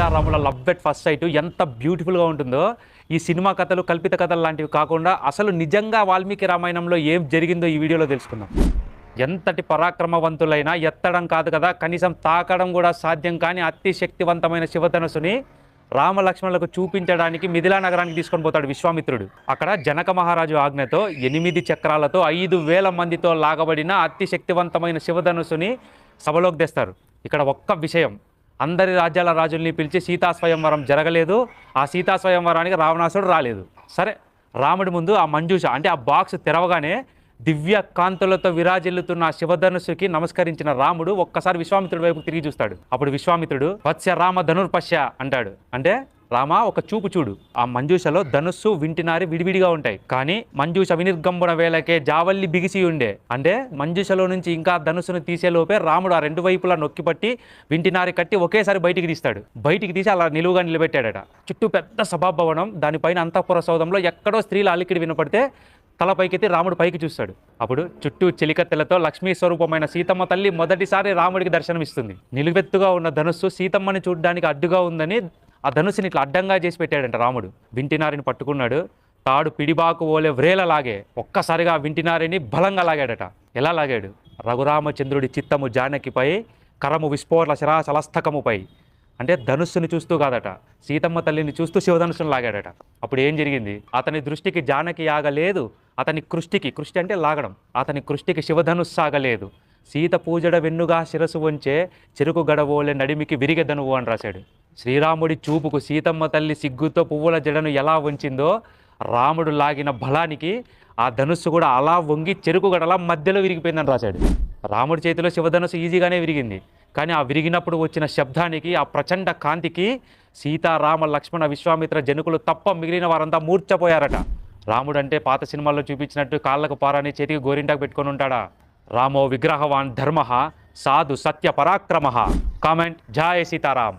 సీతారాముల love at first sight ఎంత బ్యూటిఫుల్గా ఉంటుందో. ఈ సినిమా కథలు, కల్పిత కథలు లాంటివి కాకుండా అసలు నిజంగా వాల్మీకి రామాయణంలో ఏం జరిగిందో ఈ వీడియోలో తెలుసుకుందాం. ఎంతటి పరాక్రమవంతులైనా ఎత్తడం కాదు కదా, కనీసం తాకడం కూడా సాధ్యం కాని అతి శక్తివంతమైన శివధనుసుని రామలక్ష్మణులకు చూపించడానికి మిథిలా నగరానికి తీసుకొని పోతాడు విశ్వామిత్రుడు. అక్కడ జనక మహారాజు ఆజ్ఞతో 8 చక్రాలతో 5,000 మందితో లాగబడిన అతి శక్తివంతమైన శివధనుసుని సభలోకి తెస్తారు. ఇక్కడ ఒక్క విషయం, అందరి రాజ్యాల రాజుల్ని పిలిచి సీతా స్వయంవరం జరగలేదు. ఆ సీతా స్వయంవరానికి రావణాసుడు రాలేదు. సరే, రాముడి ముందు ఆ మంజూష అంటే ఆ బాక్స్ తెరవగానే దివ్య కాంతులతో విరాజిల్లుతున్న ఆ శివధనుస్సుకి నమస్కరించిన రాముడు ఒక్కసారి విశ్వామిత్రుడి వైపు తిరిగి చూస్తాడు. అప్పుడు విశ్వామిత్రుడు వత్స్య రామ ధనుర్పశ్య అంటాడు. అంటే రామ ఒక చూపు చూడు. ఆ మంజూషలో ధనుస్సు, వింటినారి విడివిడిగా ఉంటాయి, కానీ మంజూష వినిర్గంబున వేళకే జావల్లి బిగిసి ఉండే. అంటే మంజూషలో నుంచి ఇంకా ధనుస్సును తీసేలోపే రాముడు ఆ 2 వైపులా నొక్కిపట్టి వింటినారి కట్టి ఒకేసారి బయటికి తీస్తాడు. బయటికి తీసి అలా నిలువుగా నిలబెట్టాడట. చుట్టూ పెద్ద సభాభవనం, దానిపైన అంతఃపుర సౌధంలో ఎక్కడో స్త్రీల అలికిడి వినపడితే తల పైకెత్తి రాముడు పైకి చూస్తాడు. అప్పుడు చుట్టూ చిలికత్తెలతో లక్ష్మీ స్వరూపమైన సీతమ్మ తల్లి మొదటిసారి రాముడికి దర్శనమిస్తుంది. నిలువెత్తుగా ఉన్న ధనుస్సు సీతమ్మని చూడడానికి అడ్డుగా ఉందని ఆ ధనుస్సుని ఇట్లా అడ్డంగా చేసి పెట్టాడంట రాముడు. వింటినారిని పట్టుకున్నాడు. తాడు పిడిబాకు ఓలే వ్రేలలాగే ఒక్కసారిగా వింటినారిని బలంగా లాగాడట. ఎలా లాగాడు? రఘురామచంద్రుడి చిత్తము జానకిపై, కరము విస్ఫోర్ల శరాచలస్తకముపై. అంటే ధనుస్సుని చూస్తూ కాదట, సీతమ్మ తల్లిని చూస్తూ శివధనుస్సును లాగాడట. అప్పుడు ఏం జరిగింది? అతని దృష్టికి జానకి ఆగలేదు, అతని కృష్టికి, కృష్టి అంటే లాగడం, అతని కృష్టికి శివధనుస్సు ఆగలేదు. సీత పూజడ వెన్నుగా శిరసు వంచే చెరుకు గడవోలే నడిమికి విరిగెదనువు అని రాశాడు. శ్రీరాముడి చూపుకు సీతమ్మ తల్లి సిగ్గుతో పువ్వుల జడను ఎలా వంచిందో రాముడు లాగిన బలానికి ఆ ధనుస్సు కూడా అలా వంగి చెరుకు గడలా మధ్యలో విరిగిపోయిందని రాశాడు. రాముడి చేతిలో శివధనుస్సు ఈజీగానే విరిగింది, కానీ ఆ విరిగినప్పుడు వచ్చిన శబ్దానికి, ఆ ప్రచండ కాంతికి సీతారామ లక్ష్మణ విశ్వామిత్ర జనకులు తప్ప మిగిలిన వారంతా మూర్ఛపోయారట. రాముడు అంటే పాత సినిమాల్లో చూపించినట్టు కాళ్ళకు పారాని చేతికి గోరింటాకు పెట్టుకొని ఉంటాడా? రామో విగ్రహవాన్ ధర్మ సాధు సత్య పరాక్రమ. కామెంట్ జై సీతారాం.